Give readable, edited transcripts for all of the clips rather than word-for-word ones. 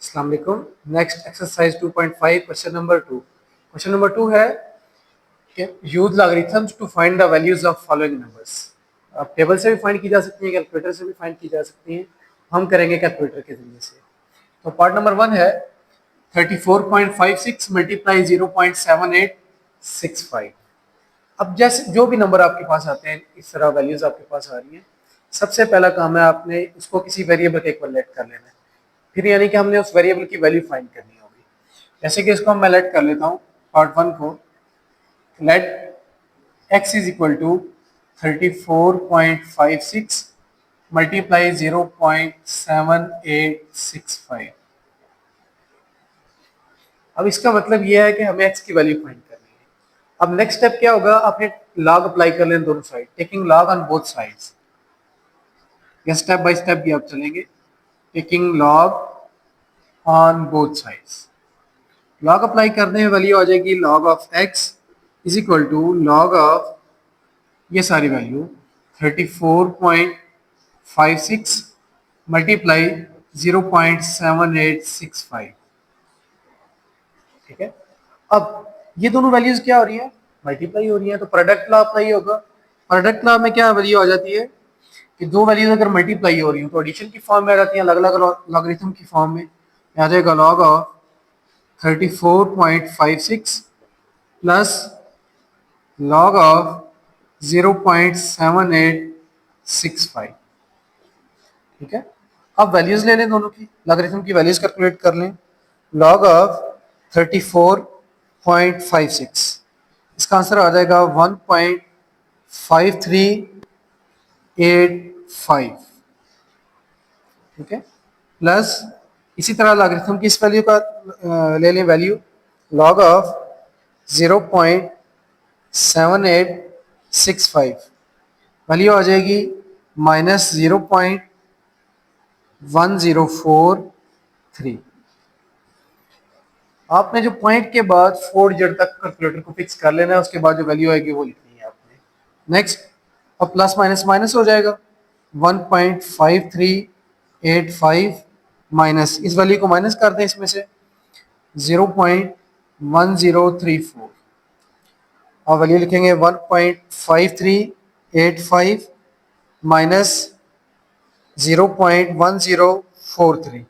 अस्सलाम वालेकुम। Next exercise 2.5 question number 2। Question number 2 है कि use logarithms to find the values of following numbers. अब टेबल से भी फाइंड की जा सकती है, कैलकुलेटर से भी फाइंड की जा सकती है। हम करेंगे कैलकुलेटर के जरिए से। तो पार्ट नंबर 1 है 34.56 मल्टीप्लाई 0.7865। अब जैसे जो भी नंबर आपके पास आते हैं, इस तरह वैल्यूज आपके पास आ रही हैं, सबसे पहला काम है आपने उसको किसी वेरिएबल के इक्वल लेट कर लेना है। फिर यानी कि हमने उस वेरिएबल की वैल्यू फाइंड करनी होगी। जैसे कि इसको मैं लेट कर लेता हूँ पार्ट 1 को। Let x is equal to 34.56 multiply 0.7865। अब इसका मतलब यह है कि हमें x की वैल्यू फाइंड करनी है। अब नेक्स्ट स्टेप क्या होगा, आपने लॉग अप्लाई कर लेना दोनों side, taking log on both sides. या स्टेप बाय स्टेप भी आप चलेंगे, taking log on both sides. Log apply करने में वैल्यू आ जाएगी log of x is equal to log of ये सारी वैल्यू 34.56 मल्टीप्लाई 0.7865। ठीक है। अब ये दोनों वैल्यूज क्या हो रही है, मल्टीप्लाई हो रही है, तो प्रोडक्ट लॉ अप्लाई होगा। प्रोडक्ट लॉ में क्या वैल्यू आ जाती है कि दो वैल्यूज अगर मल्टीप्लाई हो रही हो तो एडिशन की फॉर्म में आ जाती है, अलग अलग लॉगरिथम की फॉर्म में आ जाएगा log of 34.56 plus log of 0.7865। ठीक है। अब वैल्यूज ले लें दोनों की, लॉगरिथम की वैल्यूज कैलकुलेट कर लें। log of 34.56, इसका आंसर आ जाएगा 1.5385। ठीक है। प्लस इसी तरह लॉगरिथम की इस वैल्यू का ले लें वैल्यू, log of 0.7865 वैल्यू आ जाएगी -0.1043। आपने जो पॉइंट के बाद 4 डिजिट तक कैलकुलेटर को फिक्स कर लेना है, उसके बाद जो वैल्यू आएगी वो लिखनी है आपने। नेक्स्ट, अब प्लस माइनस माइनस हो जाएगा, 1.5385 माइनस इस वैल्यू को माइनस कर दें इसमें से 0.1034 और वैल्यू लिखेंगे 1.5385 माइनस 0.1043।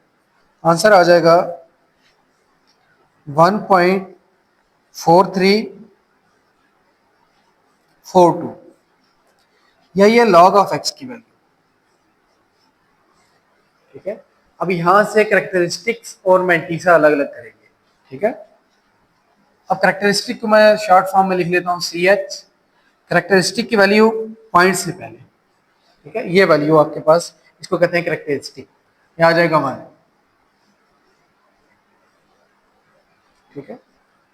आंसर आ जाएगा 1.4342। यही है लॉग ऑफ एक्स की वैल्यू। ठीक है। अब यहां से कैरेक्टरिस्टिक्स और मैंटीसा अलग अलग करेंगे। ठीक है। अब कैरेक्टरिस्टिक को मैं शॉर्ट फॉर्म में लिख लेता हूं CH। कैरेक्टरिस्टिक की वैल्यू पॉइंट से पहले, ठीक है, ये वैल्यू आपके पास, इसको कहते हैं कैरेक्टरिस्टिक। यह आ जाएगा 1। ठीक है।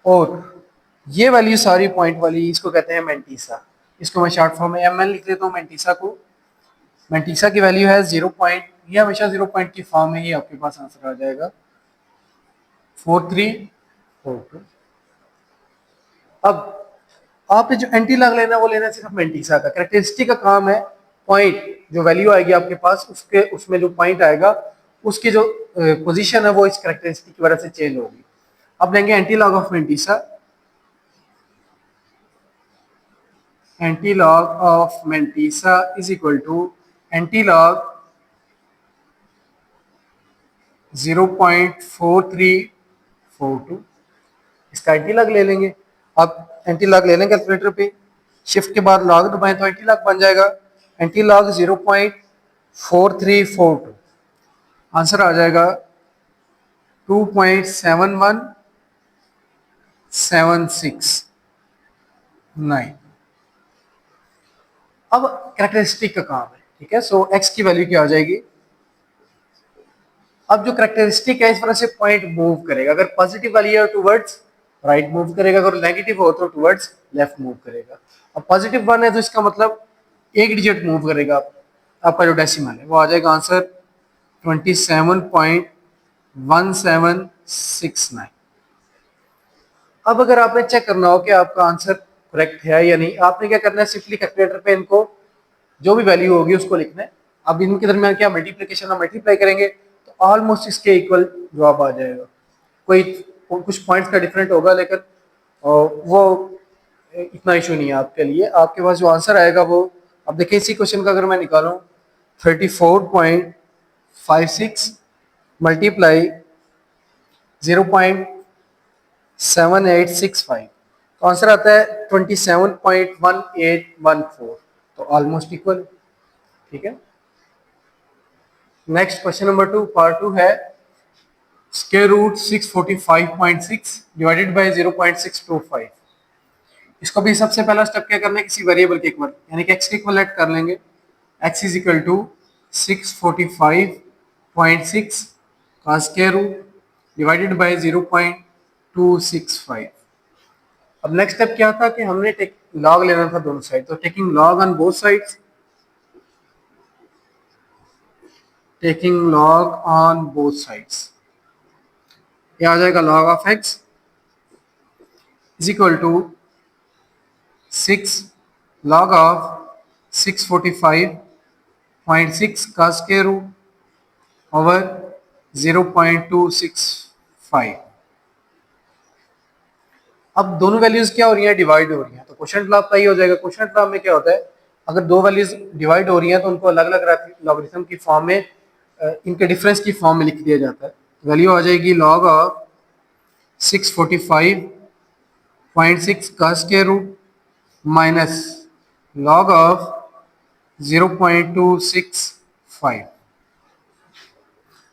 और ये वैल्यू सारी पॉइंट वाली, इसको कहते हैं मैंटीसा। इसको मैं शॉर्ट फॉर्म में MN लिख लेता हूँ मैंटीसा को। मैंटीसा की वैल्यू है 0 पॉइंट, ये हमेशा 0 पॉइंट की फॉर्म में ही आपके पास आंसर आ जाएगा 4342। अब आपने जो एंटी लॉग लेना है वो लेना है सिर्फ मैंटीसा का। कैरेक्टरिस्टिक का काम है पॉइंट, जो वैल्यू आएगी आपके पास उसके उसमें जो पॉइंट आएगा उसकी जो पोजीशन है वो इस कैरेक्टरिस्टिक की वजह से चेंज होगी। अब लेंगे antilog of mantissa. Antilog of mantissa is equal to antilog 0.4342। इसका एंटी-लॉग ले लेंगे। अब एंटी-लॉग ले लेंगे कैलकुलेटर पे, शिफ्ट के बाद लॉग दबाएं तो एंटी-लॉग बन जाएगा। एंटी-लॉग 0.4342, आंसर आ जाएगा 2.71769। अब कैरेक्टरिस्टिक का काम है। ठीक है। सो एक्स की वैल्यू क्या आ जाएगी, अब जो कैरेक्टरिस्टिक है इस तरह से पॉइंट मूव करेगा। अगर पॉजिटिव वाली है टुवर्ड्स राइट मूव करेगा, अगर नेगेटिव हो तो टुवर्ड्स लेफ्ट मूव करेगा। अब पॉजिटिव 1 है तो इसका मतलब एक डिजिट मूव करेगा, आपका जो डेसिमल है वो आ जाएगा आंसर 27.1769। अब अगर आपने चेक करना हो कि आपका आंसर करेक्ट है या नहीं, आपने क्या करना है, सिंपली कैलकुलेटर पे इनको जो भी वैल्यू होगी उसको लिखना है। अब इनके दरमियान क्या मल्टीप्लिकेशन और मल्टीप्लाई करेंगे तो तो ऑलमोस्ट इसके इक्वल जवाब आ जाएगा। कोई कुछ पॉइंट्स का डिफरेंट होगा, लेकिन वो इतना इशू नहीं है आपके लिए। आपके पास जो आंसर आएगा वो, अब देखिए इसी क्वेश्चन का अगर मैं निकालूं 34.56 मल्टीप्लाई 0.7865, तो आंसर आता है 27.1814, तो ऑलमोस्ट इक्वल। ठीक है। नेक्स्ट क्वेश्चन नंबर 2 पार्ट 2 है स्क्वायर रूट 645.6 डिवाइडेड बाय 0.625। इसको भी सबसे पहला स्टेप क्या करना है, किसी वेरिएबल के इक्वल यानी कि x के इक्वल ऐड कर लेंगे। x इज इक्वल टू 645.6 का स्क्वायर रूट डिवाइडेड बाय 0.265। अब नेक्स्ट स्टेप क्या था कि हमने लॉग लेना था दोनों साइड, तो taking log on both sides, taking log on both sides, ये आ जाएगा log of x is equal to 6 log of 645.6 का स्क्वायर रूट ओवर 0.265। अब दोनों वैल्यूज क्या हो रही हैं, डिवाइड हो रही हैं, तो क्वोशिएंट लॉ अप्लाई हो जाएगा। क्वोशिएंट लॉ में क्या होता है, अगर दो वैल्यूज डिवाइड हो रही हैं तो उनको अलग अलग लॉगरिथम की फॉर्म में, इनके डिफरेंस की फॉर्म में लिख दिया जाता है। वैल्यू आ जाएगी log ऑफ 645.6 का square root minus log of 0.265।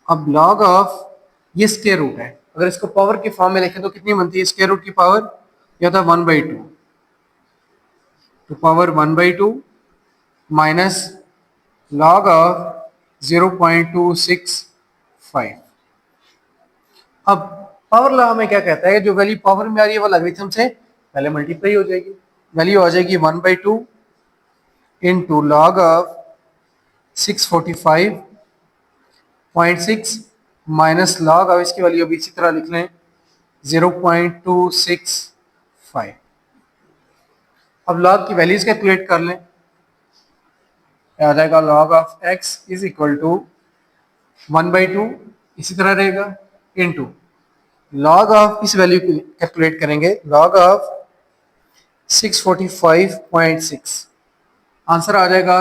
अब log ऑफ ये स्क्वायर रूट है, अगर इसको पावर की फॉर्म में लिखें तो कितनी बनती है, स्क्वायर रूट की पावर या था 1/2, तो पावर 1/2 माइनस log ऑफ 0.265। अब पावर लॉ हमें क्या कहता है, जो वैल्यू पावर में आ रही है वो लॉगरिथम से पहले मल्टीप्लाई हो जाएगी। वैल्यू आ जाएगी 1/2 into log of 645.6 minus log of इसकी वैल्यू अभी इसी तरह लिख लें 0.265। अब लॉग की वैल्यूज कैलकुलेट कर लें, आ जाएगा log of x is equal to 1/2 इसी तरह रहेगा इंटू log ऑफ इस वैल्यू को कैलकुलेट करेंगे log ऑफ 645.6, आंसर आ जाएगा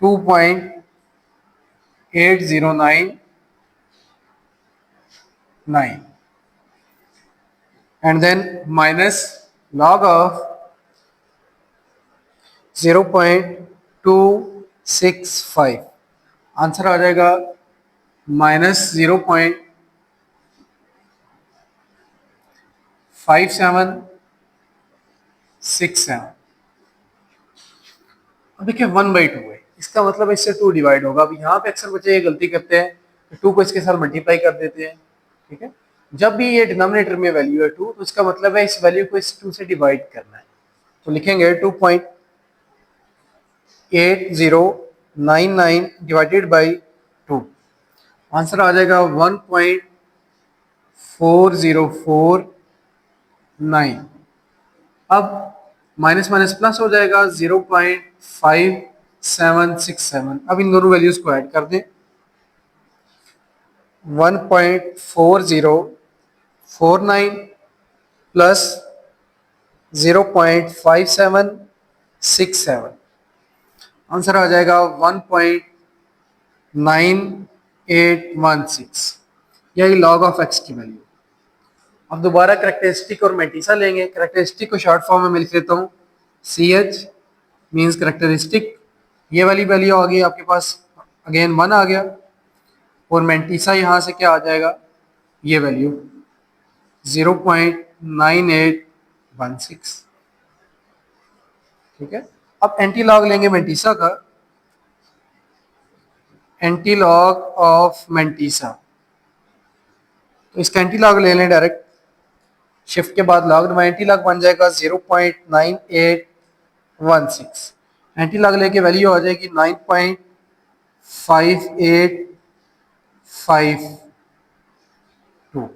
2.8099 and then minus log of 0.265, answer आ जाएगा माइनस 0.5767। अब देखिए 1/2 है, इसका मतलब इससे 2 डिवाइड होगा। अब यहाँ पे अक्सर बच्चे ये गलती करते हैं, 2 को इसके साथ मल्टीप्लाई कर देते हैं। ठीक है, जब भी ये डिनोमिनेटर में वैल्यू है 2, तो इसका मतलब है इस वैल्यू को इस 2 से डिवाइड करना है। तो लिखेंगे 2.8099 डिवाइडेड बाई 2, आंसर आ जाएगा 1.4049। अब माइनस माइनस प्लस हो जाएगा 0.5767। अब इन दोनों वैल्यूज को ऐड कर दें, 1.4049 प्लस 0.5767, आंसर आ जाएगा 1.9816। यही log ऑफ x की वैल्यू। अब दोबारा करेक्टरिस्टिक और मैंटीसा लेंगे। करेक्टरिस्टिक को शॉर्ट फॉर्म में लिख लेता हूँ CH मींस करेक्टरिस्टिक, ये वाली वैल्यू आ गई आपके पास, अगेन 1 आ गया, और मैंटीसा यहाँ से क्या आ जाएगा, ये वैल्यू 0.9816। ठीक है, अब एंटी लॉग लेंगे मैंटीसा का, एंटी लॉग ऑफ मैंटीसा, तो इसका एंटी लॉग ले लें डायरेक्ट, शिफ्ट के बाद लॉग, एंटी लॉग बन जाएगा 0.9816। एंटी लॉग लेके वैल्यू आ जाएगी 9.5852।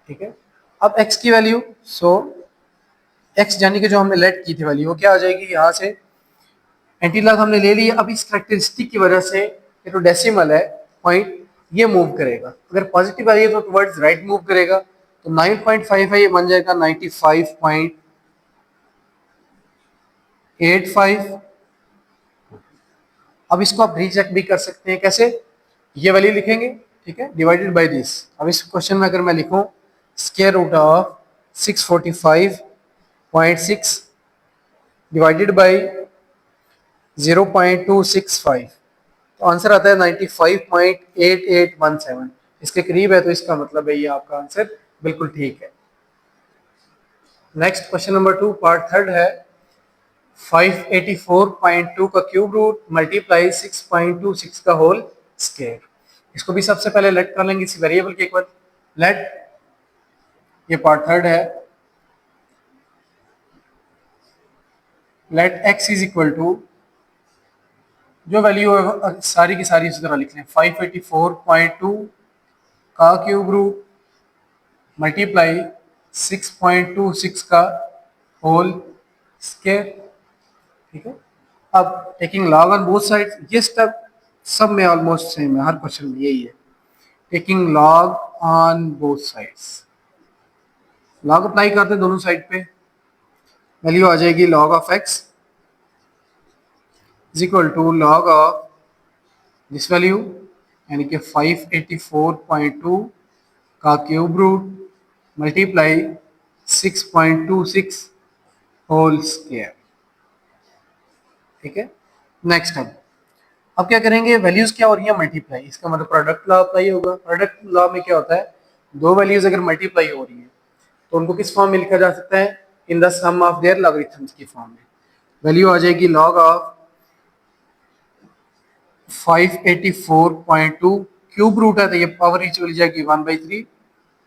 ठीक है, अब x की वैल्यू, x यानी कि जो हमने लेट की थी वैल्यू, वो क्या आ जाएगी, यहाँ से एंटी लॉग हमने ले ली। अब इस करेक्टरिस्टिक की वजह से ये तो डेसिमल है, पॉइंट ये मूव करेगा। अगर पॉजिटिव आई है तो टुवर्ड्स राइट मूव करेगा, तो 9.5 है, ये बन जाएगा 95.85। अब इसको आप रीचेक भी कर सकते हैं, कैसे? ये वैल्यू लिखेंगे, ठीक है, डिवाइडेड बाय दिस। अब इस क्वेश्चन में अगर मैं लिखूं square root of 645.6 divided by 0.265, तो आंसर आता है 95.8817। इसके करीब है, तो इसका मतलब है ये आपका आंसर बिल्कुल ठीक है। Next question number 2 part third है 584.2 का क्यूब रूट मल्टीप्लाई 6.26 का होल स्क्वायर। इसको भी सबसे पहले लेट कर लेंगे इसी वेरिएबल के इक्वल। लेट, ये पार्ट थर्ड है, let x is equal to, जो वैल्यू है सारी की सारी इसी तरह लिख लें, 584.2 का क्यूब रूट मल्टीप्लाई 6.26 का होल स्क्वायर, ठीक है। अब taking log on both sides, ये स्टेप सब में ऑलमोस्ट सेम है, हर क्वेश्चन में यही है, taking log on both sides. Log apply करते हैं दोनों साइड पे, वैल्यू आ जाएगी log of x is equal to log of this value, यानी कि 584.2 का cube root multiply 6.26 whole square, ठीक है। नेक्स्ट अब क्या करेंगे, वैल्यूज क्या हो रही है मल्टीप्लाई, इसका मतलब प्रोडक्ट लॉ अप्लाई होगा। प्रोडक्ट लॉ में क्या होता है, दो वैल्यूज अगर मल्टीप्लाई हो रही है तो उनको किस फॉर्म में लिखा जा सकता है, in the sum of their logarithms की फॉर्म में। वैल्यू आ जाएगी लॉग ऑफ 584.2 क्यूब रूट है, तो ये पावर ही चली जाएगी 1/3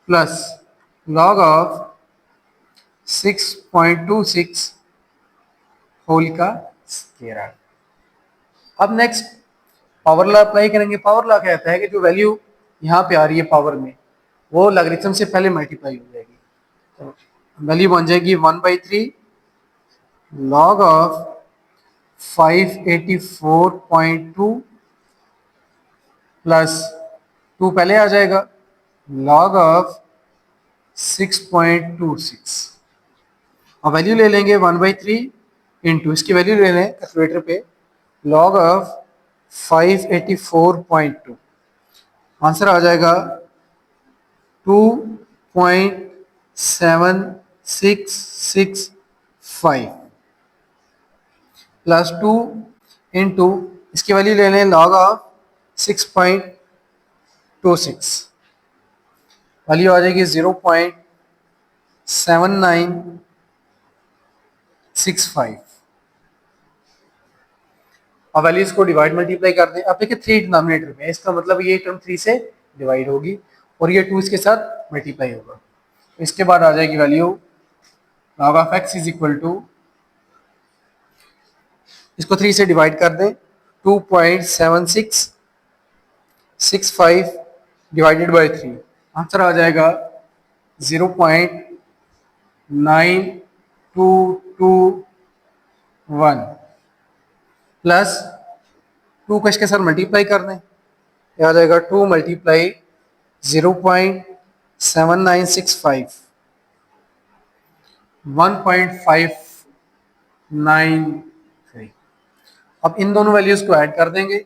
प्लस लॉग ऑफ 6.26 होल का स्क्वायर। अब नेक्स्ट पावर लॉ अप्लाई करेंगे। पावर लॉ कहता है कि जो वैल्यू यहाँ पे आ रही है पावर में, वो लॉगरिथम से पहले मल्टीप्लाई हो जाएगी, तो वैल्यू बन जाएगी 1/3 लॉग ऑफ 584.2 प्लस 2 पहले आ जाएगा लॉग ऑफ 6.26, और वैल्यू ले लेंगे 1/3 इंटू, इसकी वैल्यू ले लें कैलकुलेटर पे, लॉग ऑफ 584.2, आंसर आ जाएगा 2.7665 प्लस 2 इंटू, इसकी वैल्यू ले लें लॉग ऑफ 6.26, वैल्यू आ जाएगी 0.7965। अब वैल्यूज को डिवाइड मल्टीप्लाई कर दें। अब देखिए 3 डिनोमिनेटर में, इसका मतलब ये टर्म 3 से डिवाइड होगी और ये 2 इसके साथ मल्टीप्लाई होगा, तो इसके बाद आ जाएगी value log of x is equal to, इसको 3 से डिवाइड कर दें, 2.7665 डिवाइडेड बाय 3, आंसर आ जाएगा 0.9221 प्लस 2 को इसके साथ मल्टीप्लाई कर दें, ये आ जाएगा 2 मल्टीप्लाई 0.7965 1.593। अब इन दोनों वैल्यूज को ऐड कर देंगे,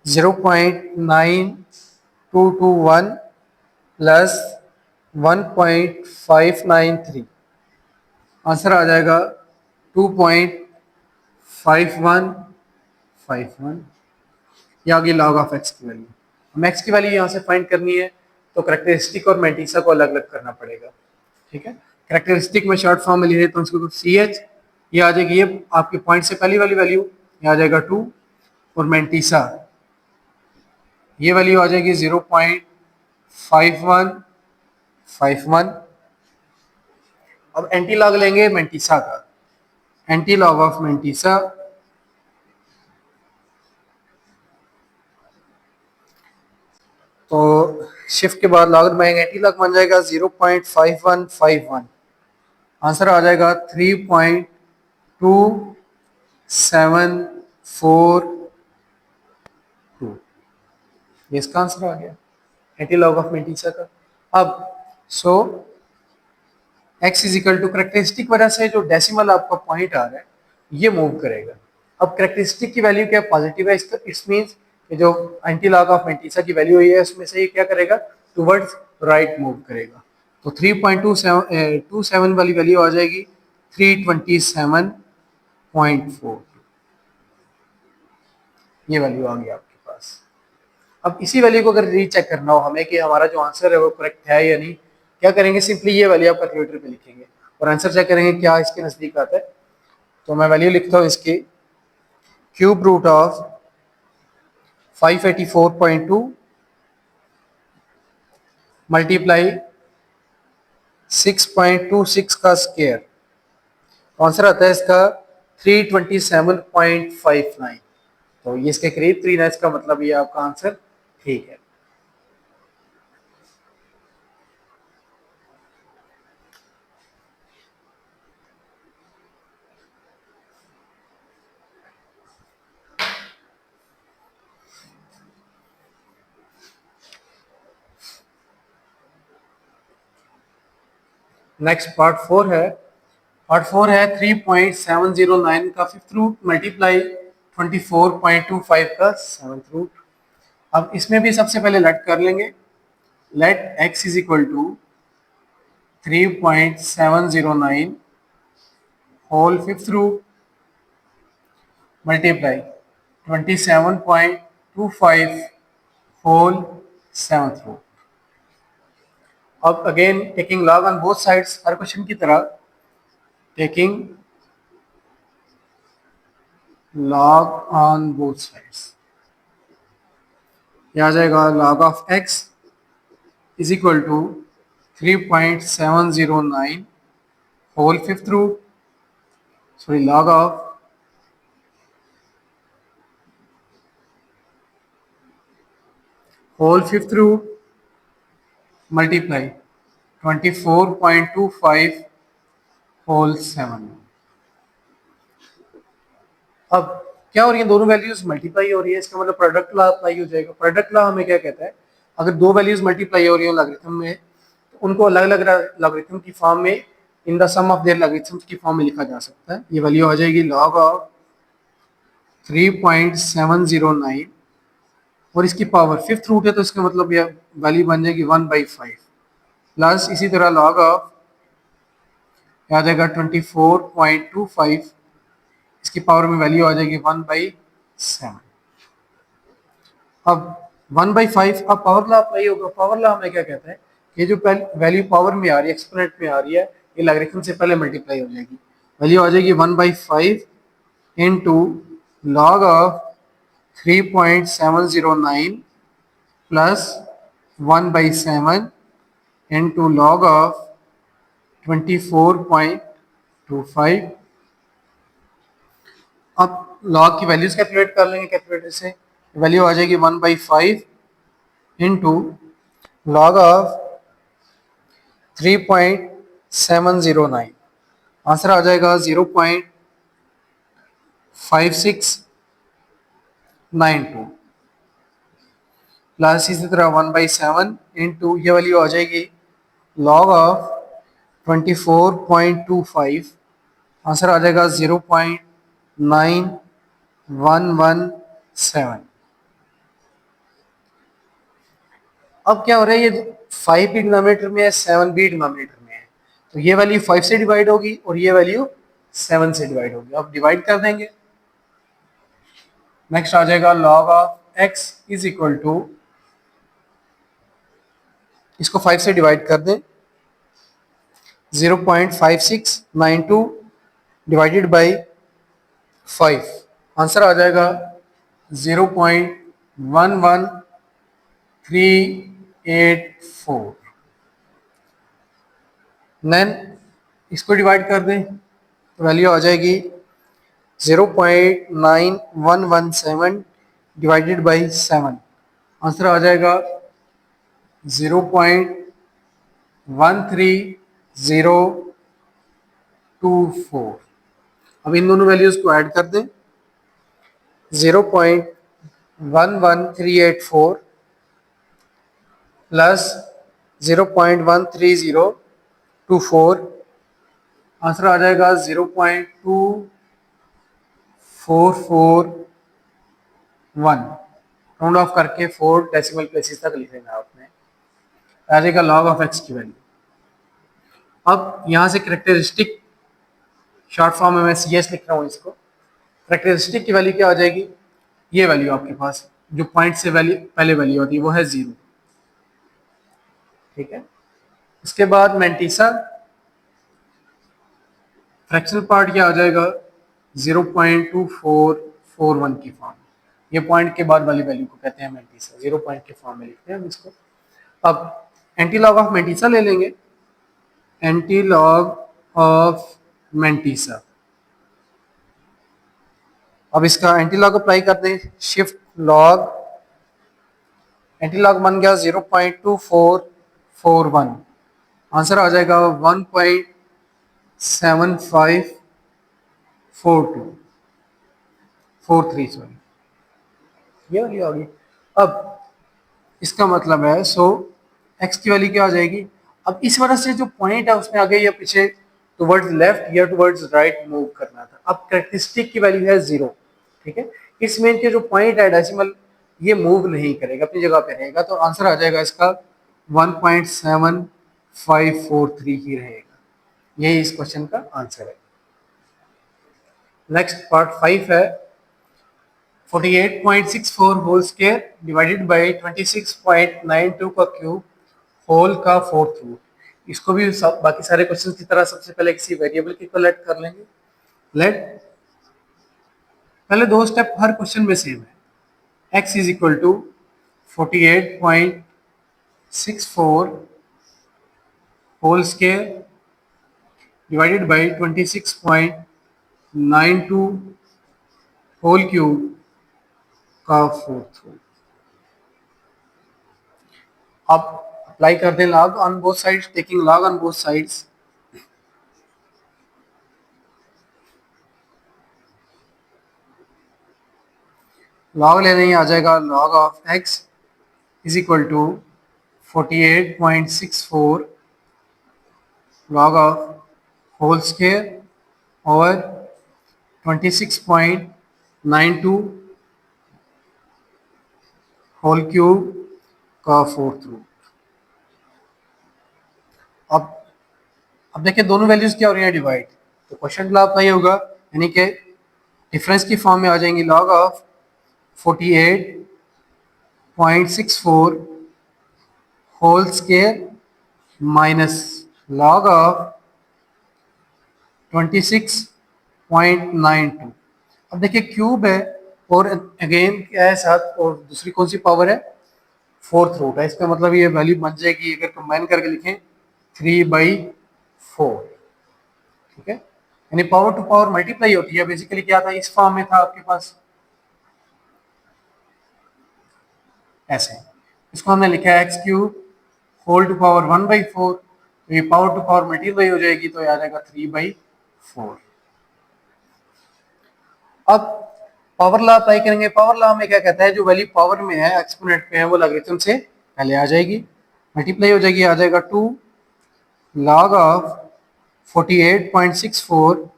0.9221 प्लस 1.593, आंसर आ जाएगा 2.5151। ये आ गई लॉग ऑफ x की वैल्यू। हम x की वैल्यू यहाँ से फाइंड करनी है, तो कैरेक्टरिस्टिक और मैंटीसा को अलग अलग करना पड़ेगा, ठीक है। कैरेक्टरिस्टिक में शॉर्ट फॉर्म में लिखे तो उसको CH, ये आ जाएगी, ये आपके पॉइंट से पहली वाली वैल्यू, ये आ जाएगा 2, और मैंटीसा ये वैल्यू आ जाएगी 0.5151। अब एंटी लॉग लेंगे मैंटीसा का, एंटी लॉग ऑफ मैंटीसा, तो शिफ्ट के बाद लॉग बनाएंगे, एंटी लॉग बन जाएगा 0.5151, आंसर आ जाएगा 3.2743 2। ये इसका आंसर आ गया एंटी लॉग ऑफ मेंटिसा का। अब so x is equal to characteristic वजह से जो डेसिमल आपका पॉइंट आ रहा है ये मूव करेगा। अब करेक्टरिस्टिक की वैल्यू क्या पॉजिटिव है, इसका इट्स मींस कि जो एंटी लॉग ऑफ मेंटिसा की वैल्यू है उसमें से ये क्या करेगा, टुवर्ड्स राइट मूव करेगा। तो 3.27 वाली वैल्यू आ जाएगी 327.4, ये वैल्यू आ गई आपके पास। अब इसी वैल्यू को अगर रीचेक करना हो हमें कि हमारा जो आंसर है वो करेक्ट है या नहीं, क्या करेंगे, सिंपली ये वैल्यू आप कैलकुलेटर पे लिखेंगे और आंसर चेक करेंगे क्या इसके नजदीक आता है। तो मैं वैल्यू लिखता हूँ इसकी, क्यूब रूट ऑफ 584.2 मल्टीप्लाई 6.26 का स्क्वायर, आंसर आता है इसका 327.59। तो ये इसके करीब 3 है, इसका मतलब ये आपका आंसर ठीक है। नेक्स्ट पार्ट 4 है। पार्ट 4 है 3.709 का फिफ्थ रूट मल्टीप्लाई 24.25 का सेवंथ रूट। अब इसमें भी सबसे पहले लेट कर लेंगे, let x is equal to 3.709 whole fifth root multiply 27.25 whole seventh root. अब again taking log on both sides, हर क्वेश्चन की तरह taking log on both sides, ये आ जाएगा log of x is equal to 3.709 whole fifth root, sorry, log of whole fifth root multiply 24.25 whole 7। अब क्या हो रही है, दोनों वैल्यूज मल्टीप्लाई हो रही है, इसका मतलब प्रोडक्ट लॉ अप्लाई हो जाएगा। प्रोडक्ट लॉ हमें क्या कहता है, अगर दो वैल्यूज मल्टीप्लाई हो रही हो लॉगरिथम में तो उनको अलग अलग लॉगरिथम की फॉर्म में in the sum of their logarithms की फॉर्म में लिखा जा सकता है। ये वैल्यू आ जाएगी लॉग ऑफ 3.709 और इसकी पावर फिफ्थ रूट है तो इसका मतलब ये वैल्यू बन जाएगी 1/5 प्लस इसी तरह लॉग ऑफ आ जाएगा 24.25, इसकी पावर में वैल्यू आ जाएगी 1/7। अब 1/5, अब पावर लॉ अप्लाई होगा। पावर लॉ हमें क्या कहता है कि जो वैल्यू पावर में आ रही है, एक्सपोनेंट में आ रही है, ये लॉगरिथम से पहले मल्टीप्लाई हो जाएगी। वैल्यू आ जाएगी 1/5 into log of 3.709 plus 1/7 into log of 24.25। अब लॉग की वैल्यूज कैलकुलेट कर लेंगे कैलकुलेटर से, वैल्यू आ जाएगी 1/5 इंटू लॉग ऑफ 3.709, आंसर आ जाएगा 0.5692 प्लस इसी तरह 1/7 इंटू ये वैल्यू आ जाएगी लॉग ऑफ 24.25, आंसर आ जाएगा 0.9117। अब क्या हो रहा है, ये 5 भी डिनोमिनेटर में है, 7 भी डिनोमिनेटर में है, तो ये वैल्यू 5 से डिवाइड होगी और ये वैल्यू 7 से डिवाइड होगी। अब डिवाइड कर देंगे, नेक्स्ट आ जाएगा log of x is equal to, इसको 5 से डिवाइड कर दें, 0.5692 डिवाइडेड बाई 5, आंसर आ जाएगा 0.11384। देन इसको डिवाइड कर दें तो वैल्यू आ जाएगी 0.9117 डिवाइडेड बाई 7, आंसर आ जाएगा 0.13024। अब इन दोनों वैल्यूज को ऐड कर दें, 0.13024 11384 प्लस 0.13024, आंसर आ जाएगा 0.2441। राउंड ऑफ करके 4 डेसिमल प्लेसेस तक लिखेगा आपने, आ जाएगा लॉग ऑफ एक्स की वैल्यू। अब यहाँ से करेक्टरिस्टिक, शॉर्ट फॉर्म में मैं सी एस लिख रहा हूँ इसको, करेक्टरिस्टिक की वैल्यू क्या आ जाएगी, ये वैल्यू आपके पास जो पॉइंट से वैल्यू पहले वैल्यू होती है वो है 0, ठीक है। उसके बाद मैंटीसा फ्रैक्शनल पार्ट क्या आ जाएगा 0.2441 की फॉर्म, ये पॉइंट के बाद वाली वैल्यू को कहते हैं मैंटीसा, 0 पॉइंट के फॉर्म में लिखते हैं हम इसको। अब एंटी लॉग ऑफ मैंटीसा ले लेंगे, एंटी लॉग ऑफ मैंटीसा। अब इसका एंटी लॉग अप्लाई करते हैं, शिफ्ट लॉग, एंटी लॉग बन गया 0.2441, आंसर आ जाएगा 1.7543, सॉरी ये वाली आ गई। अब इसका मतलब है एक्स की वैल्यू क्या आ जाएगी, अब इस वजह से जो पॉइंट है उसमें आगे या पीछे टुवर्ड्स लेफ्ट या टुवर्ड्स राइट मूव करना था। अब कैरेक्टरिस्टिक की वैल्यू है 0, ठीक है। इसमें के जो पॉइंट है डेसिमल ये मूव नहीं करेगा, अपनी जगह पे रहेगा, तो आंसर आ जाएगा इसका 1.7543 ही रहेगा। यही इस क्वेश्चन का आंसर है। नेक्स्ट पार्ट 5 है 48.64 होल स्क्वायर डिवाइडेड बाई 26.92 का क्यूब होल का फोर्थ रूट। इसको भी सब बाकी सारे क्वेश्चन की तरह सबसे पहले किसी वेरिएबल की को लेट कर लेंगे। लेट पहले दो स्टेप हर क्वेश्चन में सेम है, x is equal to 48.64 whole square divided by 26.92 whole cube का फोर्थ रूट। अब अप्लाई कर दें log on both sides, taking log on both sides, log लेने ही आ जाएगा log of x is equal to 48.64 log of whole square over 26.92 whole cube का fourth root. अब देखिए दोनों वैल्यूज क्या हो रही है डिवाइड, तो क्वेश्चन का अप्लाई होगा, यानी कि डिफरेंस की फॉर्म में आ जाएंगी log of 48.64 whole square minus log of 26.92। अब देखिए क्यूब है और अगेन क्या है साथ, और दूसरी कौन सी पावर है, फोर्थ रूट है, इसका मतलब ये वैल्यू बन जाएगी अगर कंबाइन करके लिखें 3/4, ठीक है। यानी पावर टू पावर मल्टीप्लाई होती है, बेसिकली क्या था इस फॉर्म में था आपके पास ऐसे, इसको हमने लिखा है x cube whole to power 1/4, तो ये पावर टू पावर मल्टीप्लाई हो जाएगी तो ये आ जाएगा 3/4। अब पावर लॉ अप्लाई करेंगे, पावर लॉ में क्या कहता है जो वैल्यू पावर में है एक्सपोनेंट में है वो लॉगरिथम से पहले आ जाएगी, मल्टीप्लाई हो जाएगी, आ जाएगा 2 log of 48.64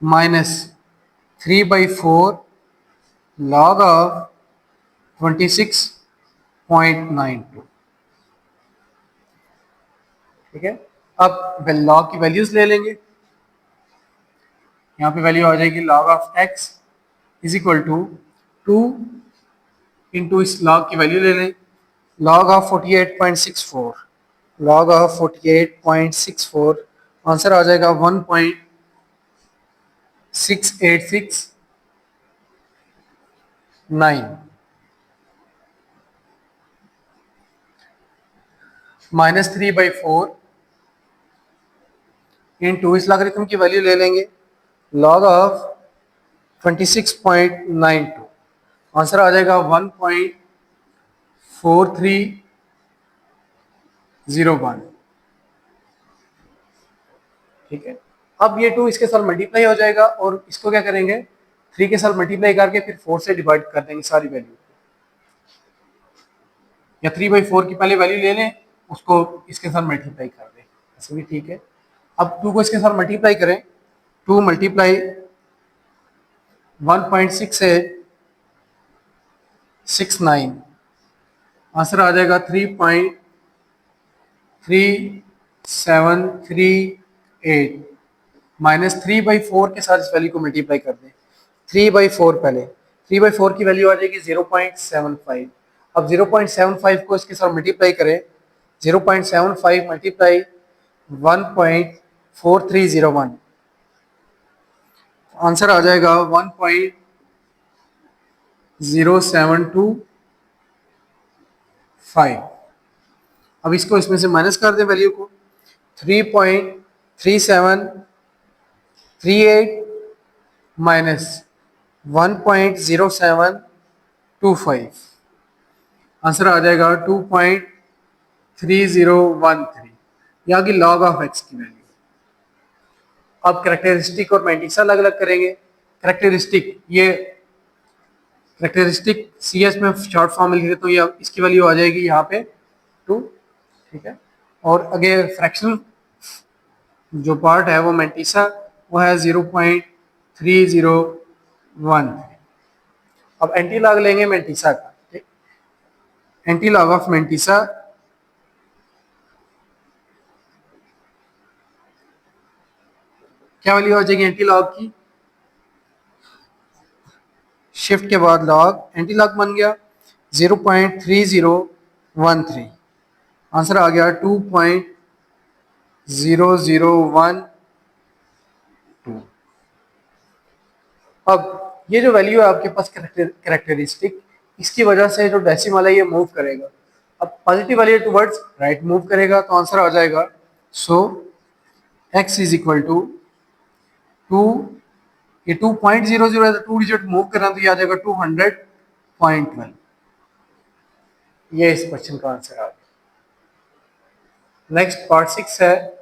minus 3/4 log of 26.92, ठीक है। अब लॉग की वैल्यूज ले लेंगे, यहाँ पे वैल्यू आ जाएगी log of x is equal to 2 into इस log की वैल्यू ले लें, log of 48.64 log of 48.64, answer आ जाएगा 1.6869 माइनस 3/4 इंटू इस लॉगरिथम की वैल्यू ले लेंगे log ऑफ 26.92, आंसर आ जाएगा 1.4301, ठीक है। अब ये 2 इसके साथ मल्टीप्लाई हो जाएगा और इसको क्या करेंगे 3 के साथ मल्टीप्लाई करके फिर 4 से डिवाइड कर देंगे सारी वैल्यू, या 3/4 की पहले वैल्यू ले लें, उसको इसके साथ मल्टीप्लाई कर दें, ऐसे भी ठीक है। अब 2 को इसके साथ मल्टीप्लाई करें, 2 मल्टीप्लाई 1.6869, आंसर आ जाएगा 3.3738 माइनस 3/4 के साथ इस वैल्यू को मल्टीप्लाई कर दें, 3/4 पहले, 3/4 की वैल्यू आ जाएगी 0.75। अब 0.75 को इसके साथ मल्टीप्लाई करें, 0.75 मल्टीप्लाई 1.4301, आंसर आ जाएगा 1.0725। अब इसको इसमें से माइनस कर दें वैल्यू को, 3.3738 माइनस 1.0725, आंसर आ जाएगा 2.3013। यहाँ की लॉग ऑफ एक्स की वैल्यू। अब कैरेक्टरिस्टिक और मैंटिसा अलग अलग करेंगे। कैरेक्टरिस्टिक, ये कैरेक्टरिस्टिक CS में शॉर्ट फॉर्म में लिखे तो ये इसकी वैल्यू आ जाएगी यहाँ पे 2, ठीक है। और अगर फ्रैक्शनल जो पार्ट है वो मैंटिसा, वो है 0.3013। अब एंटी लॉग लेंगे मैंटिसा का, ठीक। एंटी लॉग ऑफ मैंटिसा क्या वैल्यू आ जाएगी एंटी लॉग की, शिफ्ट के बाद लॉग, एंटी लॉग बन गया 0.3013, आंसर आ गया 2.0012। अब ये जो वैल्यू है आपके पास कैरेक्टरिस्टिक, इसकी वजह से जो डेसिमल है ये मूव करेगा। अब positive value towards right move करेगा, तो आंसर आ जाएगा, सो x इज इक्वल टू 2, ये 2.00 है तो 2 डिजिट मूव करना, तो ये आ जाएगा 200.12। ये इस क्वेश्चन का आंसर आ गया। नेक्स्ट पार्ट 6 है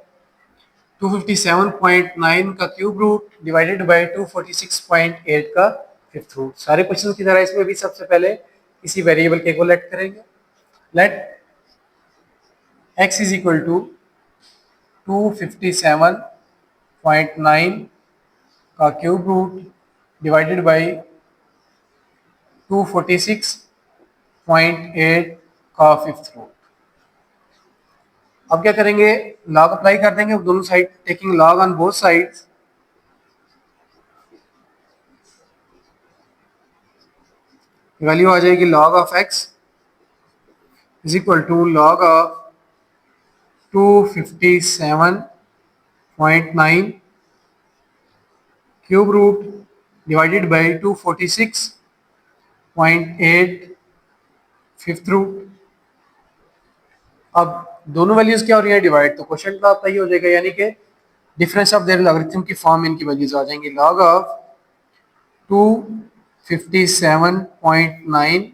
257.9 का क्यूब रूट डिवाइडेड बाय 246.8 का फिफ्थ रूट। सारे क्वेश्चन की तरह इसमें भी सबसे पहले इसी वेरिएबल के को लेट करेंगे। Let x is equal to 257.9 का क्यूब रूट डिवाइडेड बाय 246.8 का फिफ्थ रूट। अब क्या करेंगे, लॉग अप्लाई कर देंगे दोनों side, taking log on both sides. Value आ जाएगी log of x is equal to log of 257.9 cube root divided by 246.8 fifth root. अब दोनों वैल्यूज क्या हो रही है डिवाइड, तो क्वेश्चन का आपका ही हो जाएगा, यानी कि डिफरेंस ऑफ देयर लॉगरिथम की फॉर्म में इनकी वैल्यूज आ जाएंगी। लॉग ऑफ 257.9,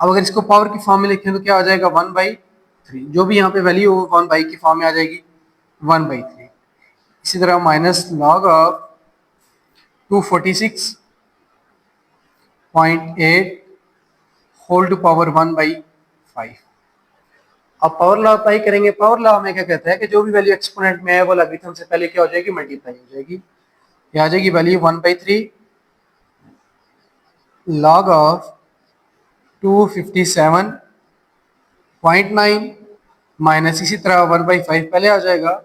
अब अगर इसको पावर की फॉर्म में लिखें तो क्या आ जाएगा 1/3, जो भी यहाँ पे वैल्यू हो 1/, की फॉर्म में आ जाएगी 1/3। इसी तरह minus log of 246.8 whole to power 1/5। अब पावर लॉ अप्लाई करेंगे। पावर लॉ हमें क्या कहता है कि जो भी वैल्यू एक्सपोनेंट में है वो लॉगरिथम से पहले क्या हो जाएगी, मल्टीप्लाई हो जाएगी। ये आ जाएगी वैल्यू 1/3 लॉग ऑफ 257.9 माइनस इसी तरह 1/5 पहले आ जाएगा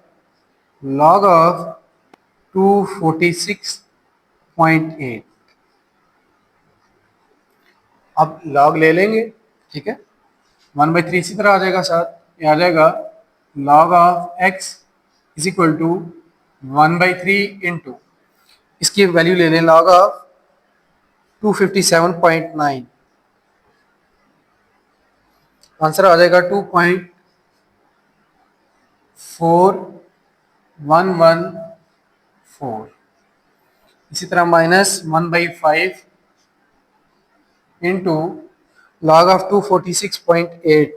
लॉग ऑफ 246.8। अब लॉग ले लेंगे, ठीक है, 1/3 इसी तरह आ जाएगा साथ, ये आ जाएगा log of x is equal to 1/3 into इसकी वैल्यू ले लें लॉग ऑफ 257.9, आंसर आ जाएगा 2.4114। इसी तरह minus 1/5 into log of 246.8,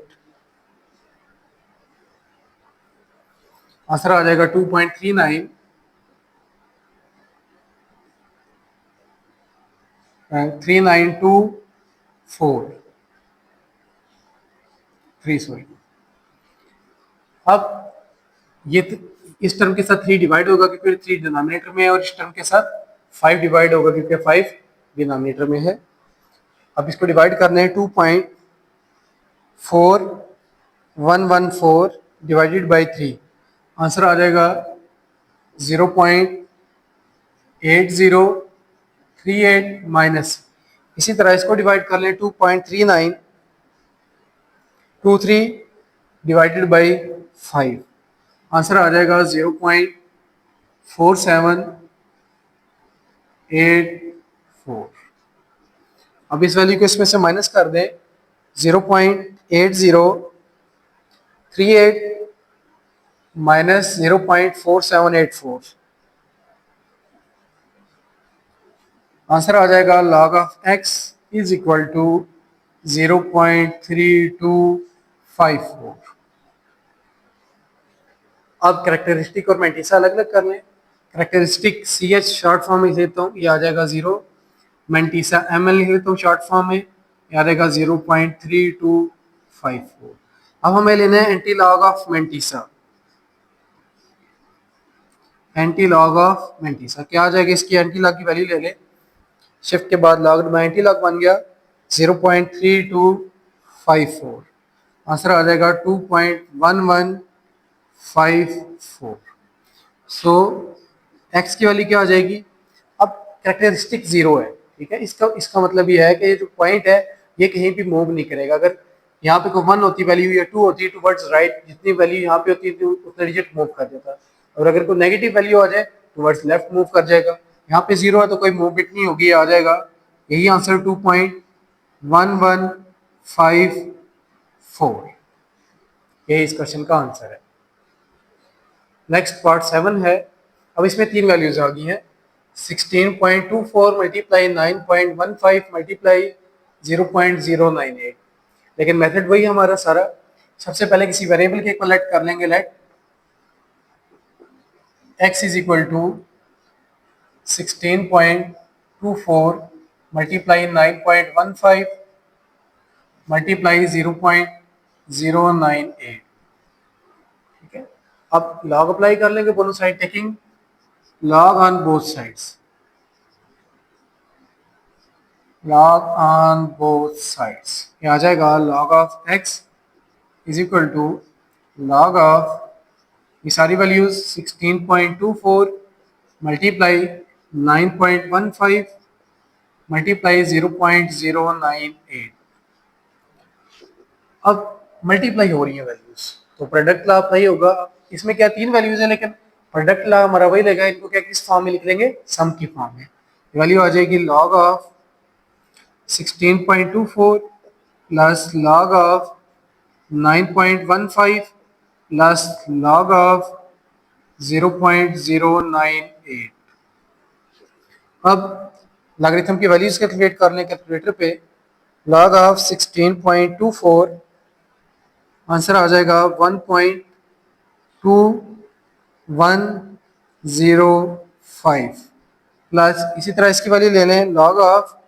answer आ जाएगा 2.39 3924 3 सॉरी। अब ये इस टर्म के साथ 3 डिवाइड होगा क्योंकि 3 डिनोमिनेटर में है, और इस टर्म के साथ 5 डिवाइड होगा क्योंकि 5 डिनोमिनेटर में है। अब इसको डिवाइड करना है 2.4114 डिवाइडेड बाई 3, आंसर आ जाएगा 0.8038 माइनस, इसी तरह इसको डिवाइड कर लें 2.3923 डिवाइडेड बाई 5, आंसर आ जाएगा 0.4784। अब इस वैल्यू को इसमें से माइनस कर दें 0.8038 माइनस 0.4784, आंसर आ जाएगा log of x is equal to 0.3254। अब कैरेक्टरिस्टिक और मैंटिसा अलग अलग कर लें। Characteristic C H short form में देता हूँ, ये आ जाएगा 0। मैंटिसा एम एल लिख लेता हूँ शॉर्ट फॉर्म में, ये आ जाएगा 0.3254। अब हमें लेना है anti log of mantissa. Anti log of mantissa क्या आ जाएगा, इसकी एंटी लॉग की वैल्यू ले लें, शिफ्ट के बाद लॉग एंटी लॉग बन गया 0.3254, आंसर आ जाएगा 2.1154। सो एक्स की वैल्यू क्या आ जाएगी। अब कैरेक्टरिस्टिक 0 है, ठीक है, इसका मतलब ये है कि ये जो पॉइंट है ये कहीं भी मूव नहीं करेगा। अगर यहाँ पे कोई 1 होती वैल्यू या 2 होती है टुवर्ड्स राइट, जितनी वैल्यू यहाँ पे होती है तो उतना डिजिट मूव कर देता, और अगर कोई नेगेटिव वैल्यू आ जाए टुवर्ड्स लेफ्ट मूव कर जाएगा। यहाँ पे 0 है तो कोई मूवमेंट नहीं होगी, आ जाएगा। यही आंसर 2.1154 यही इस क्वेश्चन का आंसर है। नेक्स्ट पार्ट 7 है। अब इसमें 3 वैल्यूज आ गई हैं, 16.24 मल्टीप्लाई 9.15 मल्टीप्लाई 0.098। लेकिन मेथड वही हमारा सारा। सबसे पहले किसी वेरिएबल के को लेट कर लेंगे, let x is equal to 16.24 multiply 9.15 multiply 0.098, ठीक है। अब लॉग अप्लाई कर लेंगे दोनों side, taking log on both sides, log on both sides, ये आ जाएगा log of x is equal to log of ये सारी वैल्यूज 16.24 मल्टीप्लाई 9.15 मल्टीप्लाई 0.098। अब मल्टीप्लाई हो रही है वैल्यूज तो प्रोडक्ट लॉ अप्लाई होगा। इसमें क्या 3 वैल्यूज है, लेकिन प्रोडक्ट लॉ हमारा वही लेगा, इनको क्या किस फॉर्म में लिख लेंगे, सम की फॉर्म में। वैल्यू आ जाएगी log of 16.24 plus log of 9.15 plus log of 0.098। अब लॉगरिथम की वैल्यूज कैलकुलेट कर लें कैलकुलेटर पे। log ऑफ 16.24 आंसर आ जाएगा 1.2105 प्लस इसी तरह इसकी वैल्यू ले लें log ऑफ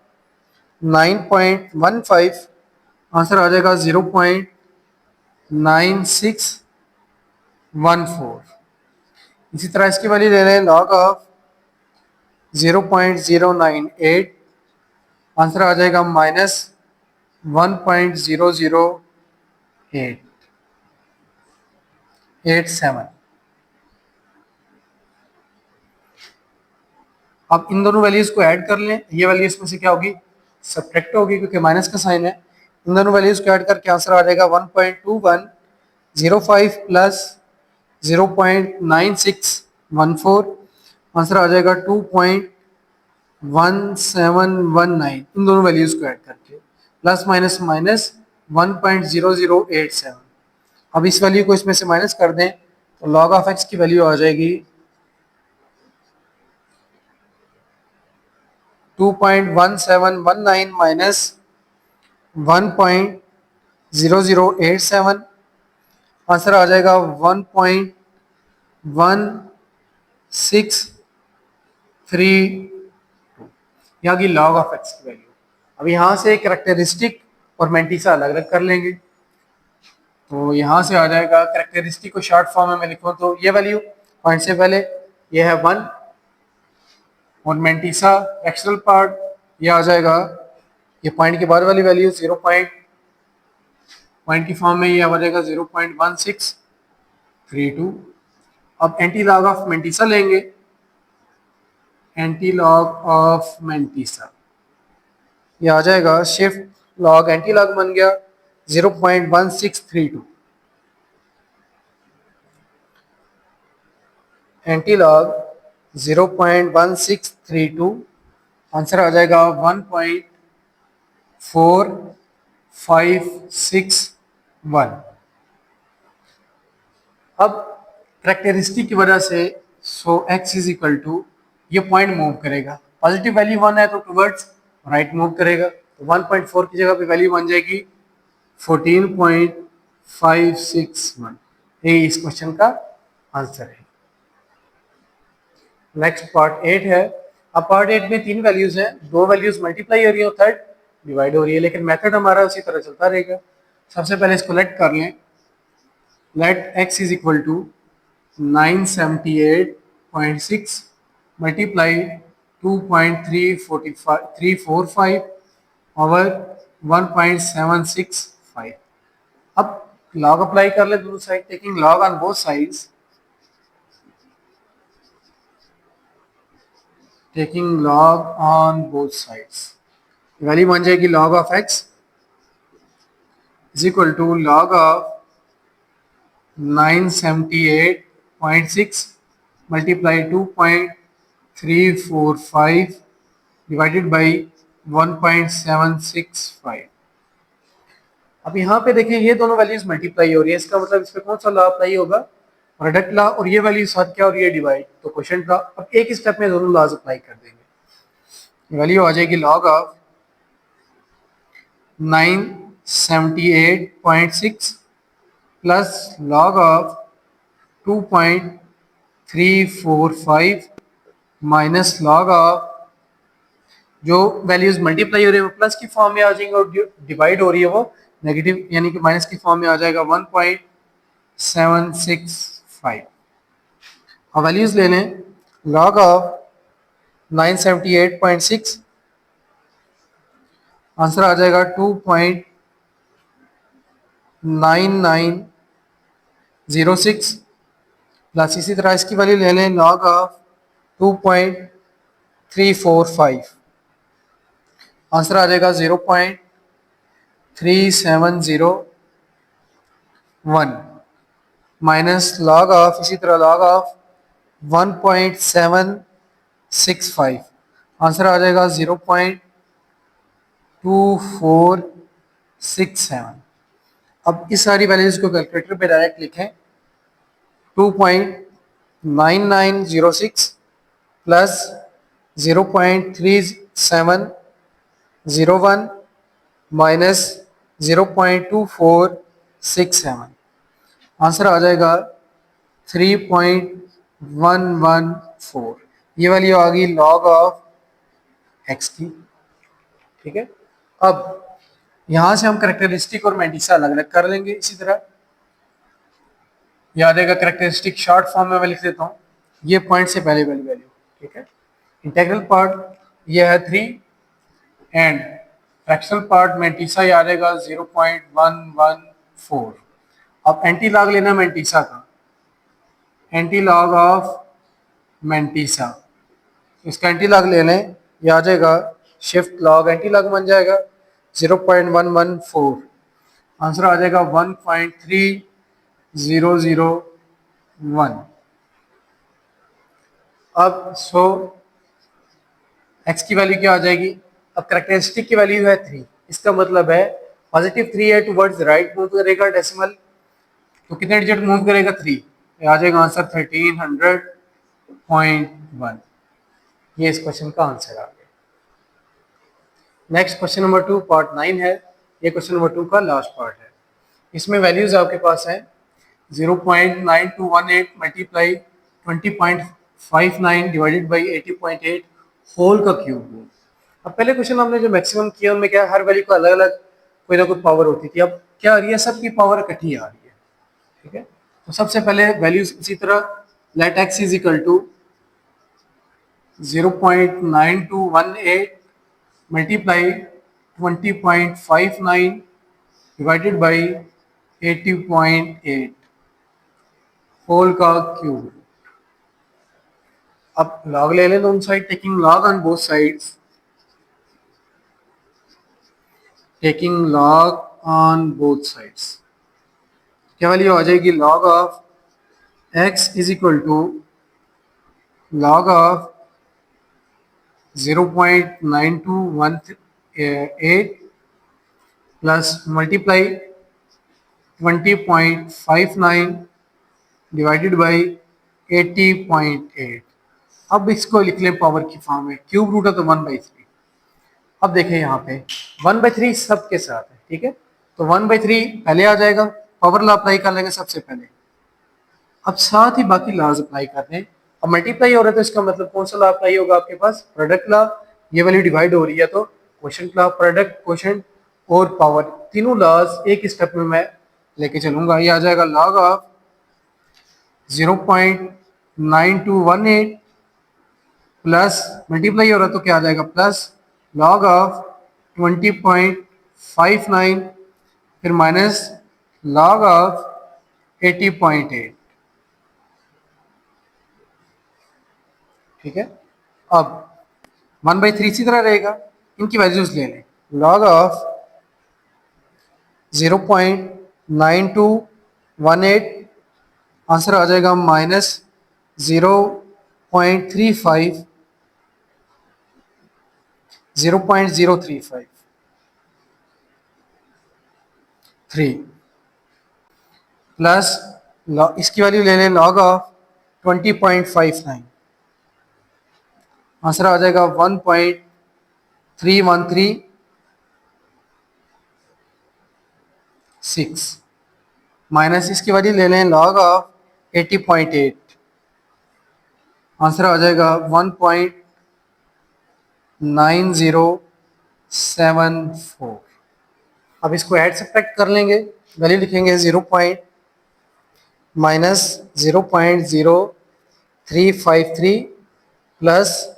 9.15 आंसर आ जाएगा 0.9614। इसी तरह इसकी वैल्यू ले लें log ऑफ 0.098 आंसर आ जाएगा -1.00887। अब इन दोनों वैल्यूज को ऐड कर लें, ये वैल्यू इसमें से क्या होगी, सब्ट्रैक्ट होगी क्योंकि माइनस का साइन है। इन दोनों वैल्यूज को ऐड करके आंसर आ जाएगा 1.2105 प्लस 0.9614 आंसर आ जाएगा 2.1719। इन दोनों वैल्यूज को ऐड करके प्लस माइनस माइनस 1.0087। अब इस वैल्यू को इसमें से माइनस कर दें तो log ऑफ x की वैल्यू आ जाएगी 2.1719 माइनस 1.0087 आंसर आ जाएगा 1.1632। यहाँ की log ऑफ x की वैल्यू। अब यहाँ से कैरेक्टरिस्टिक और मैंटिसा अलग अलग कर लेंगे। तो यहाँ से आ जाएगा कैरेक्टरिस्टिक को शॉर्ट फॉर्म में मैं लिखूँ तो ये वैल्यू पॉइंट से पहले ये है 1 और मैंटिसा एक्सटर्नल पार्ट ये आ जाएगा, ये पॉइंट के बाद वाली वैल्यू 0 पॉइंट की फॉर्म में ये आ जाएगा 0.1632। अब एंटी लॉग ऑफ मैंटिसा लेंगे, एंटी लॉग ऑफ मैंटिसा ये आ जाएगा शिफ्ट लॉग एंटी लॉग बन गया 0.1632। एंटी लॉग 0.1632, आंसर आ जाएगा 1.4561। अब कैरेक्टरिस्टिक की वजह से x इज इक्वल टू ये पॉइंट मूव करेगा, पॉजिटिव वैल्यू 1 है तो टुवर्ड्स राइट मूव करेगा, तो 1.4 की जगह पे वैल्यू बन जाएगी 14.561। ये इस क्वेश्चन का आंसर है। नेक्स्ट पार्ट 8 है। अब पार्ट 8 में 3 वैल्यूज हैं, 2 वैल्यूज मल्टीप्लाई हो रही है और थर्ड डिवाइड हो रही है, लेकिन मेथड हमारा उसी तरह चलता रहेगा। सबसे पहले इसको लेट कर लें, let x is equal to 978.6 multiply 2.345 over 1.765। अब लॉग अप्लाई कर ले दोनों side, taking log on both sides, taking log on both sides, वैल्यू बन जाएगी log of x is equal to log of 978.6 multiply 2.345 divided by 1.765। अब यहाँ पे देखें ये दोनों वैल्यूज मल्टीप्लाई हो रही है, इसका मतलब इस पे कौन सा लॉ अप्लाई होगा, प्रोडक्ट लॉ, और ये वैल्यू साथ क्या और ये डिवाइड, तो क्वेश्चन लॉ। अब एक ही स्टेप में दोनों लॉज अप्लाई कर देंगे, वैल्यू आ जाएगी log of 978.6 plus log of 2.345 minus log of जो वैल्यूज मल्टीप्लाई हो रही है वो प्लस की फॉर्म में आ जाएंगे और डिवाइड हो रही है वो नेगेटिव यानी कि माइनस की फॉर्म में आ जाएगा 1.765। अब वैल्यूज ले लें, log ऑफ 978.6 आंसर आ जाएगा 2.9906 प्लस इसी तरह इसकी वैल्यू ले लें log ऑफ 2.345 आंसर आ जाएगा 0.3701 माइनस log ऑफ इसी तरह log ऑफ 1.765 आंसर आ जाएगा 0.2467। अब इस सारी वैल्यूज को कैलकुलेटर पे डायरेक्ट लिखें, 2.9906 प्लस 0.3701 माइनस 0.2467 आंसर आ जाएगा 3.114। ये वैल्यू आ गई log ऑफ x की। ठीक है, अब यहां से हम कैरेक्टरिस्टिक और मैंटिसा अलग अलग कर लेंगे। इसी तरह याद आएगा कैरेक्टरिस्टिक शॉर्ट फॉर्म में मैं लिख देता हूँ, ये पॉइंट से पहले वाली वैल्यू। ठीक है, इंटीग्रल पार्ट ये है 3 एंड फ्रैक्शनल पार्ट मैंटिसा याद आएगा 0.114। अब एंटी लॉग लेना मैंटिसा का, एंटी लॉग ऑफ मैंटिसा, इसका एंटी लॉग ले लें, ये आ जाएगा शिफ्ट लॉग एंटी लॉग बन जाएगा 0.114, आंसर आ जाएगा 1.3001। अब x की वैल्यू क्या आ जाएगी, अब कैरेक्टरिस्टिक की वैल्यू है 3, इसका मतलब है पॉजिटिव 3 है टुवर्ड्स राइट मूव करेगा डेसिमल, तो कितने डिजिट मूव करेगा 3, आ जाएगा आंसर 1300.1। ये इस क्वेश्चन का आंसर आ गया। नेक्स्ट क्वेश्चन नंबर 2 पार्ट 9 है, ये क्वेश्चन नंबर 2 का लास्ट पार्ट है। इसमें वैल्यूज आपके पास है 0.9218 मल्टीप्लाई 20.59 डिवाइडेड बाई 80.8 होल का क्यूब। अब पहले क्वेश्चन हमने जो मैक्सिमम किया उनमें क्या हर वैल्यू को अलग अलग कोई ना कोई पावर होती थी, अब क्या आ रही है सबकी पावर इकट्ठी आ रही है। ठीक है, तो सबसे पहले वैल्यूज इसी तरह let x is equal to 0.9218 multiply 20.59 divided by 80.8 whole का क्यूब। अब लॉग ले लें दोनों side, taking log on both sides, taking log on both sides क्या वैल्यू आ जाएगी, log of x is equal to log of 0.9218 plus multiply 20.59 divided by 80.8। अब इसको लिख लें पावर की फॉर्म में, क्यूब रूट है तो 1/3। अब देखें यहाँ पे 1/3 सबके साथ है, ठीक है, तो 1/3 पहले आ जाएगा, पावर लॉ अप्लाई कर लेंगे सबसे पहले। अब साथ ही बाकी लॉज अप्लाई कर दें। अब मल्टीप्लाई हो रहा है तो इसका मतलब कौन सा लॉ अप्लाई होगा आपके पास, प्रोडक्ट लॉ। ये वैल्यू डिवाइड हो रही है तो क्वोशंट लॉ, प्रोडक्ट, क्वोशंट और पावर, तीनों लॉज एक स्टेप में मैं लेके चलूंगा। ये आ जाएगा लॉग ऑफ 0.9218 प्लस मल्टीप्लाई हो रहा है तो क्या आ जाएगा प्लस लॉग ऑफ 20.59 फिर माइनस लॉग ऑफ 80.8। ठीक है, अब 1/3 इसी तरह रहेगा, इनकी वैल्यूज ले लें, लॉग ऑफ 0.9218 आंसर आ जाएगा माइनस 0.035 3 प्लस इसकी वैल्यू ले लें लॉग ऑफ 20.59 आंसर आ जाएगा 1.3136 माइनस इसकी वैल्यू ले लें लॉग ऑफ 80.8 आंसर आ जाएगा 1.9074। अब इसको ऐड सब्ट्रैक्ट कर लेंगे, वैल्यू लिखेंगे 0.0353 प्लस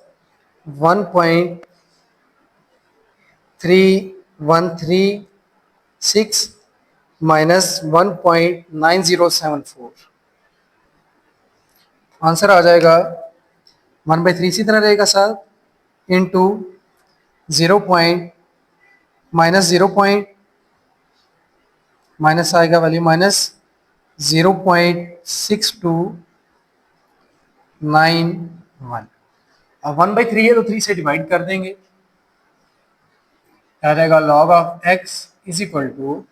1.3136 माइनस 1.9074 आंसर आ जाएगा 1/3 इसी तरह रहेगा सर इंटू 0. माइनस आएगा वैल्यू माइनस 0.6291। अब 1/3 है तो 3 से डिवाइड कर देंगे, आ जाएगा log of x is equal to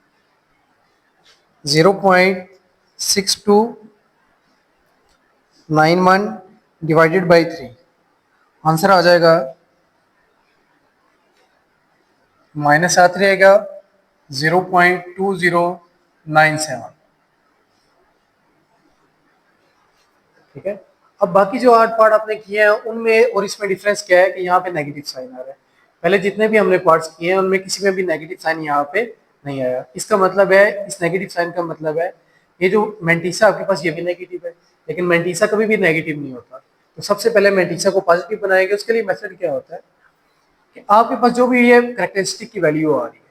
0.6291 divided by 3 answer आ जाएगा माइनस साथ रहेगा 0.2097। ठीक है, अब बाकी जो 8 पार्ट आपने किए हैं उनमें और इसमें डिफरेंस क्या है कि यहाँ पे नेगेटिव साइन आ रहा है। पहले जितने भी हमने पार्ट्स किए हैं उनमें किसी में भी नेगेटिव साइन यहाँ पे नहीं आया। इसका मतलब है, इस नेगेटिव साइन का मतलब है ये जो मेंटिसा आपके पास ये भी नेगेटिव है, लेकिन मेंटिसा कभी भी नेगेटिव नहीं होता। तो सबसे पहले मेंटिसा को पॉजिटिव बनाएंगे, उसके लिए मेथड क्या होता है कि आपके पास जो भी ये कैरेक्टरिस्टिक की वैल्यू आ रही है,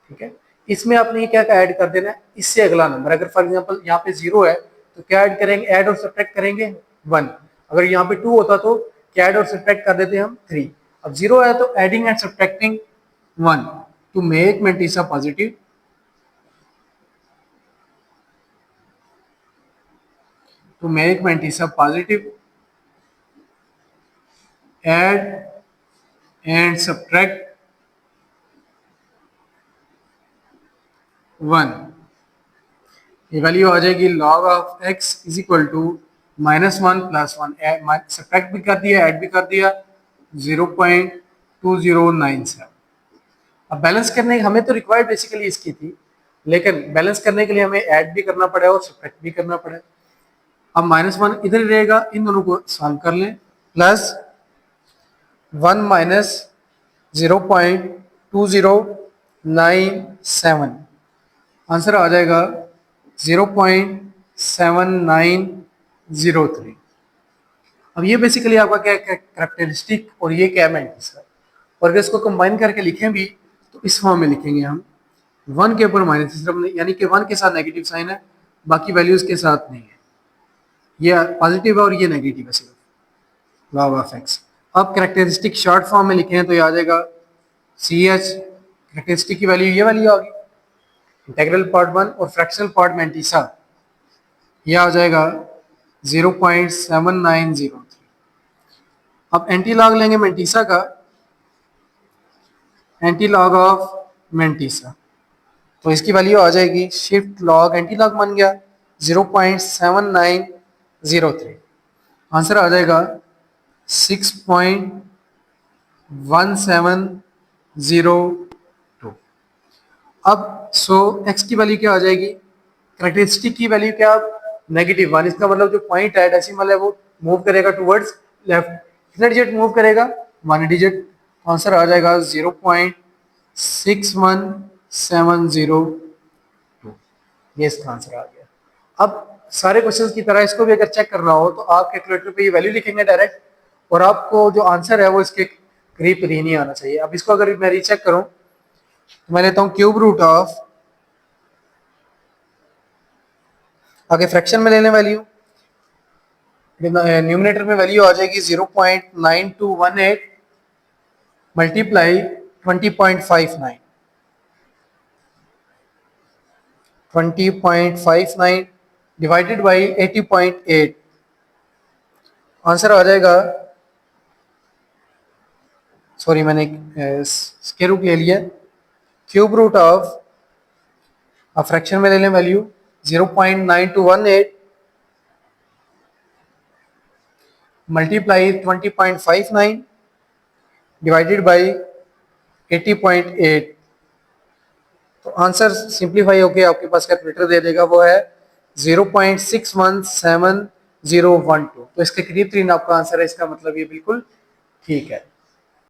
ठीक है, इसमें आपने क्या क्या ऐड कर देना है, इससे अगला नंबर। अगर फॉर एग्जांपल यहाँ पे 0 है तो क्या ऐड करेंगे, ऐड और सब्ट्रैक्ट करेंगे 1। अगर यहाँ पे 2 होता तो क्या ऐड और सब्ट्रैक्ट कर देते हम 3। अब 0 है तो adding and subtracting 1 to make mantissa positive, to make Mantissa positive, add and subtract 1। ये वैल्यू आ जाएगी log of x is equal to -1 + 1। Subtract भी कर दिया, ऐड भी कर दिया 0.2097। अब बैलेंस करने हमें तो रिक्वायर्ड बेसिकली इसकी थी, लेकिन बैलेंस करने के लिए हमें ऐड भी करना पड़ा और सब्ट्रैक्ट भी करना पड़ा। अब -1 इधर ही रहेगा, इन दोनों को सॉल्व कर लें, प्लस 1 - 0.2097, आंसर आ जाएगा 0.7903। अब ये बेसिकली आपका क्या कैरेक्टरिस्टिक और ये क्या मैंटिस का, और अगर इसको कंबाइन करके लिखें भी तो इस फॉर्म में लिखेंगे हम, 1 के ऊपर माइनस, सिर्फ यानी कि 1 के साथ नेगेटिव साइन है, बाकी वैल्यूज के साथ नहीं है, ये पॉजिटिव है और ये नेगेटिव है सिर्फ, लॉग ऑफ एक्स। अब कैरेक्टरिस्टिक शॉर्ट फॉर्म में लिखे हैं तो ये आ जाएगा सी एच, कैरेक्टरिस्टिक की वैल्यू ये वैल्यू आ गई, इंटीग्रल पार्ट 1 और फ्रैक्शनल पार्ट मेंटिसा ये आ जाएगा 0.7903। अब एंटी लॉग लेंगे मेंटिसा का, एंटी लॉग ऑफ मेंटिसा, तो इसकी वैल्यू आ जाएगी, शिफ्ट लॉग एंटी लॉग बन गया 0.7903, आंसर आ जाएगा 6.1702। अब सो एक्स की वैल्यू क्या आ जाएगी, कैरेक्टरिस्टिक की वैल्यू क्या, -1, इसका मतलब जो पॉइंट है डेसिमल है वो मूव करेगा टुवर्ड्स लेफ्ट, कितना डिजिट मूव करेगा, 1 डिजिट, आंसर आ जाएगा 0.6170, ये इसका आंसर आ गया। अब सारे क्वेश्चंस की तरह इसको भी अगर चेक करना हो तो आप कैलकुलेटर पे ये वैल्यू लिखेंगे डायरेक्ट, और आपको जो आंसर है वो इसके करीब करीब नहीं आना चाहिए। अब इसको अगर मैं रीचेक करूं तो मैं लेता हूं क्यूब रूट ऑफ, आगे फ्रैक्शन में ले लें वैल्यू, न्यूमिनेटर में वैल्यू आ जाएगी 0.9218 मल्टीप्लाई 20.59, 20.59 डिवाइडेड बाई 80.8, आंसर आ जाएगा, सॉरी मैंने स्क्वायर रूट ले लिया, क्यूब रूट ऑफ, अब फ्रैक्शन में ले लें वैल्यू 0.9218 मल्टीप्लाई 20.59 डिवाइडेड बाई 80.8, तो आंसर सिंप्लीफाई होके आपके पास कैलकुलेटर दे देगा, वो है 0.617012, तो इसके करीब तरीन आपका आंसर है, इसका मतलब ये बिल्कुल ठीक है।